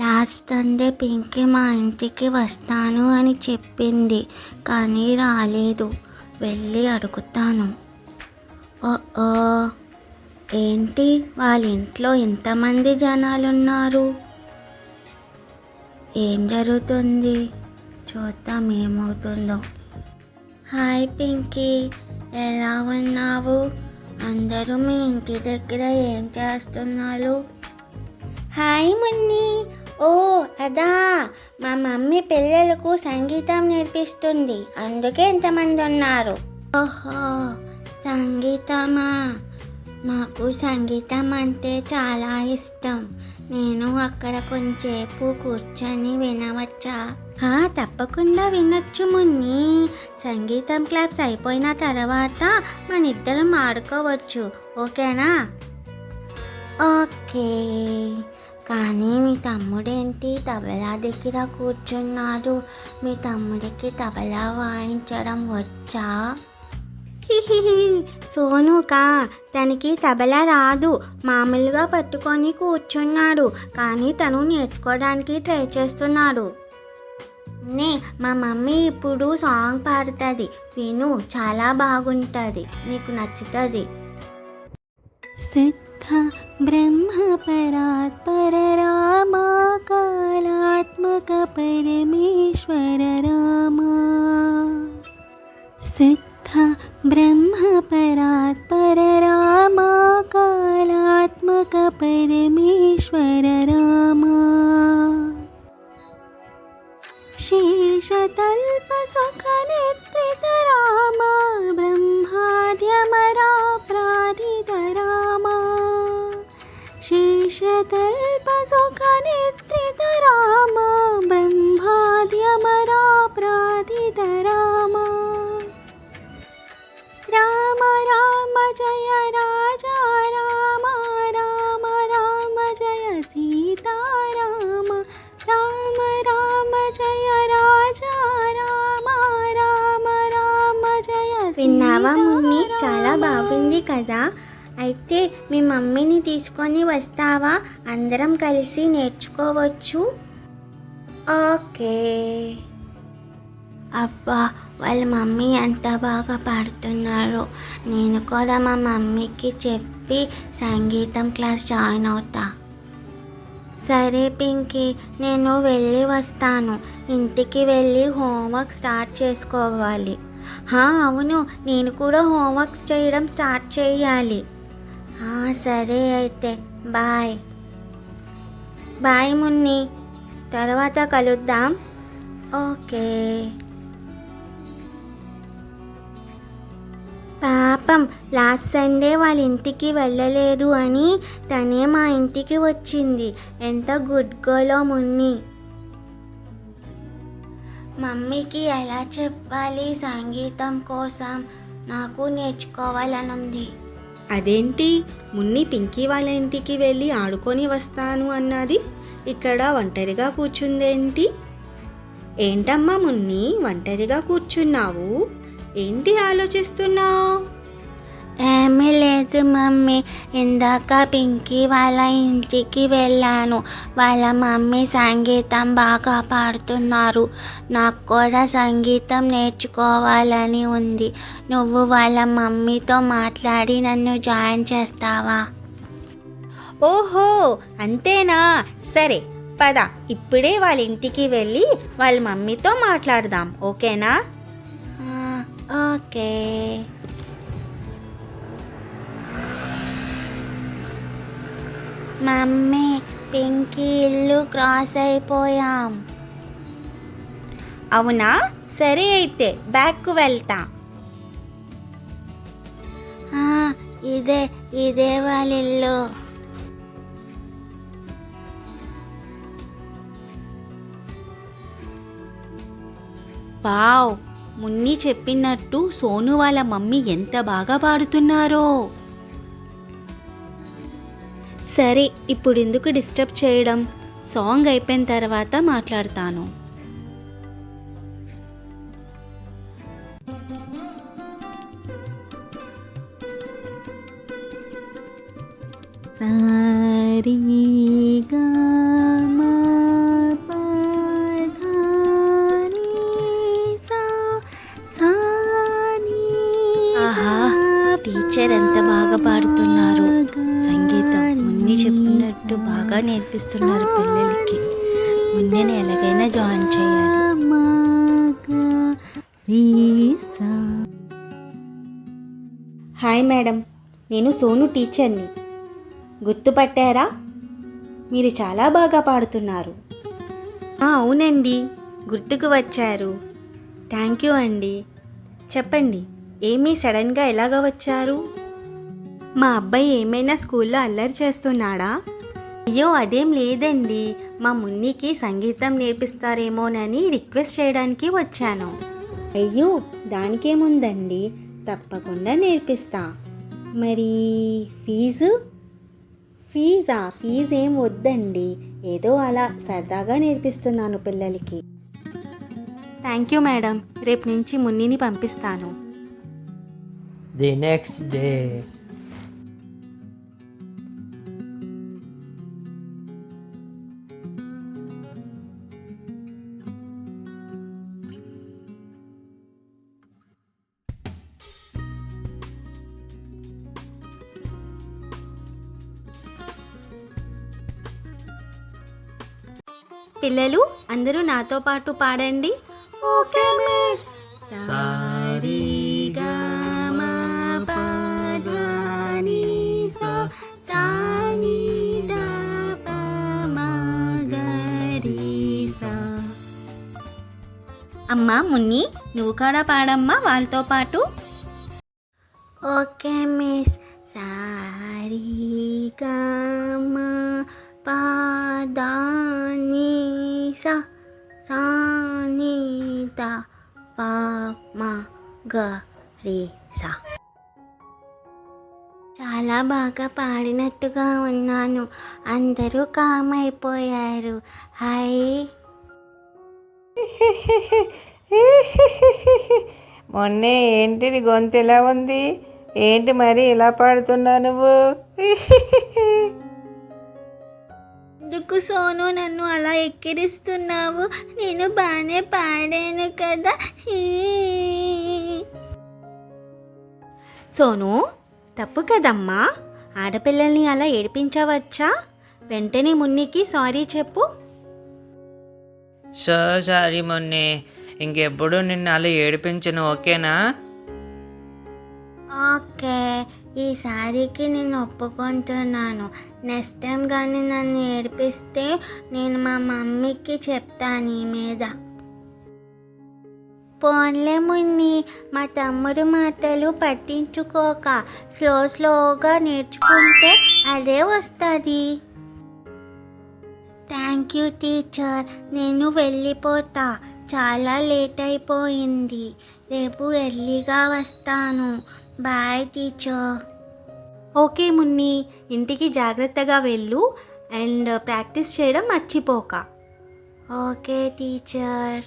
Last Sunday Pinky మా ఇంటికి వస్తాను అని చెప్పింది, కానీ రాలేదు. వెళ్ళి అడుగుతాను. ఓ ఏంటి వాళ్ళ ఇంట్లో ఎంతమంది జనాలున్నారు? ఏం జరుగుతుంది? చూద్దాం ఏమవుతుందో. హాయ్ పింకీ, ఎలా ఉన్నావు? అందరూ మీ ఇంటి దగ్గర ఏం చేస్తున్నారు? హాయ్ మున్ని. ఓ అదా, మా మమ్మీ పిల్లలకు సంగీతం నేర్పిస్తుంది, అందుకే ఎంతమంది ఉన్నారు. ఓహో, సంగీతమా? నాకు సంగీతం అంటే చాలా ఇష్టం. నేను అక్కడ కొంచెంసేపు కూర్చొని వినవచ్చా? తప్పకుండా వినొచ్చు మున్ని. సంగీతం క్లాస్ అయిపోయిన తర్వాత మన ఇద్దరం ఆడుకోవచ్చు, ఓకేనా? ఓకే. కానీ మీ తమ్ముడేంటి తబలా దగ్గర కూర్చున్నాడు? మీ తమ్ముడికి తబలా వాయించడం వచ్చా? సోనుకా, తనకి తబలా రాదు. మామూలుగా పట్టుకొని కూర్చున్నాడు, కానీ తను నేర్చుకోవడానికి ట్రై చేస్తున్నాడు. మా మమ్మీ ఇప్పుడు సాంగ్ పాడుతుంది, విను, చాలా బాగుంటుంది, నీకు నచ్చుతుంది. సిద్ధ బ్రహ్మ పరాత్ పర రామా కాలాత్మక పరమేశ్వర రామా. సిద్ధ బ్రహ్మ పరాత్ పర రామా కాలాత్మక పరమేశ్వర రామా. శేషతల్ప సుఖ నిత్రిత రామా బ్రహ్మాద్యమరా ప్రాధిత రామా. శేషతల్ప సుఖ నిత్రిత రామా బ్రహ్మాద్యమరా ప్రాధిత రామా. రామ రామ జయ రాజా రామ రామ రామ జయ సీతారామ. రామ రామ జయ రాజా రామ రామ రామ జయ. విన్నావా మున్ని, చాలా బాగుంది కదా? అయితే మీ మమ్మీని తీసుకొని వస్తావా? అందరం కలిసి నేర్చుకోవచ్చు. ఓకే. అబ్బా, వాళ్ళ మమ్మీ ఎంత బాగా పాడుతున్నారు. నేను కూడా మా మమ్మీకి చెప్పి సంగీతం క్లాస్ జాయిన్ అవుతా. సరే పింకీ, నేను వెళ్ళి వస్తాను. ఇంటికి వెళ్ళి హోంవర్క్ స్టార్ట్ చేసుకోవాలి. అవును, నేను కూడా హోంవర్క్స్ చేయడం స్టార్ట్ చేయాలి. సరే అయితే బాయ్. బాయ్ మున్ని, తర్వాత కలుద్దాం. ఓకే. పాపం, లాస్ట్ సండే వాళ్ళ ఇంటికి వెళ్ళలేదు అని తనే మా ఇంటికి వచ్చింది. ఎంత గుడ్ గర్లో మున్ని. మమ్మీకి ఎలా చెప్పాలి సంగీతం కోసం? నాకు నేర్చుకోవాలనుంది. అదేంటి, మున్ని పింకీ వాళ్ళ ఇంటికి వెళ్ళి ఆడుకొని వస్తాను అన్నది, ఇక్కడ ఒంటరిగా కూర్చుందేంటి? ఏంటమ్మా మున్ని, ఒంటరిగా కూర్చున్నావు? ఏంటి ఆలోచిస్తున్నావు? ఏమీ లేదు మమ్మీ, ఇందాక పింకీ వాళ్ళ ఇంటికి వెళ్ళాను. వాళ్ళ మమ్మీ సంగీతం బాగా పాడుతున్నారు. నాకు కూడా సంగీతం నేర్చుకోవాలని ఉంది. నువ్వు వాళ్ళ మమ్మీతో మాట్లాడి నన్ను జాయిన్ చేస్తావా? ఓహో, అంతేనా? సరే పద, ఇప్పుడే వాళ్ళ ఇంటికి వెళ్ళి వాళ్ళ మమ్మీతో మాట్లాడదాం, ఓకేనా? ఓకే. మమ్మీ, పింకీ ఇల్లు క్రాస్ అయిపోయాం. అవునా? సరే అయితే బ్యాక్కు వెళ్తా. ఇదే వాళ్ళ ఇల్లు. వావ్, మున్ని చెప్పినట్టు సోను వాళ్ళ మమ్మీ ఎంత బాగా పాడుతున్నారో. సరే, ఇప్పుడు ఎందుకు డిస్టర్బ్ చేయడం? సాంగ్ అయిపోయిన తర్వాత మాట్లాడతాను. సారీ గా మా నేర్పిస్తున్నారు పిల్లలకి. ముందుని ఎలాగైనా జాయిన్ చేయాలి. హాయ్ మేడం, నేను సోను టీచర్ని. గుర్తుపట్టారా? మీరు చాలా బాగా పాడుతున్నారు. అవునండి, గుర్తుకు వచ్చారు. థ్యాంక్ యూ అండి. చెప్పండి, ఏమీ సడన్గా ఎలాగ వచ్చారు? మా అబ్బాయి ఏమైనా స్కూల్లో అల్లరి చేస్తున్నాడా? అయ్యో అదేం లేదండి, మా మున్నికి సంగీతం నేర్పిస్తారేమోనని రిక్వెస్ట్ చేయడానికి వచ్చాను. అయ్యో దానికేముందండి, తప్పకుండా నేర్పిస్తా. మరి ఫీజా ఏం వద్దండి, ఏదో అలా సరదాగా నేర్పిస్తున్నాను పిల్లలకి. థ్యాంక్ యూ మేడం, రేపు నుంచి మున్నిని పంపిస్తాను. The next day. పిల్లలు అందరూ నాతో పాటు పాడండి. Okay miss. అమ్మా మున్ని, నువ్వు కూడా పాడమ్మా వాళ్ళతో పాటు. Okay miss. సారీ గమ పాదాని సా సాని దా పా మా గ రి సా. చాలా బాగా పాడినట్టుగా ఉన్నాను. అందరూ కామ్ అయిపోయారు. హాయ్. మొన్నే ఏంటిది గొంతు ఎలా ఉంది? ఏంటి మరి ఇలా పాడుతున్నావు నువ్వు? ఎందుకు సోను నన్ను అలా ఎక్కిరిస్తున్నావు? నేను బాగానే పాడాను కదా. సోను, తప్పు కదమ్మా, ఆడపిల్లల్ని అలా ఏడిపించవచ్చా? వెంటనే మున్నికి సారీ చెప్పు. సారీ మొన్నే, ఇంకెప్పుడు నిన్ను అలా ఏడిపించను, ఓకేనా? ఓకే, ఈసారికి నేను ఒప్పుకుంటున్నాను. నెక్స్ట్ టైం కానీ నన్ను ఏడిపిస్తే నేను మా మమ్మీకి చెప్తాను నీ మీద. పోన్లే మున్ని, మా తమ్ముడు మాటలు పట్టించుకోక స్లోగా నేర్చుకుంటే అదే వస్తుంది. థ్యాంక్ యూ టీచర్, నేను వెళ్ళిపోతా. చాలా లేట్ అయిపోయింది. రేపు ఎర్లీగా వస్తాను. Bye teacher. ఓకే మున్ని, ఇంటికి జాగ్రత్తగా వెళ్ళు అండ్ ప్రాక్టీస్ చేయడం మర్చిపోక. Okay teacher.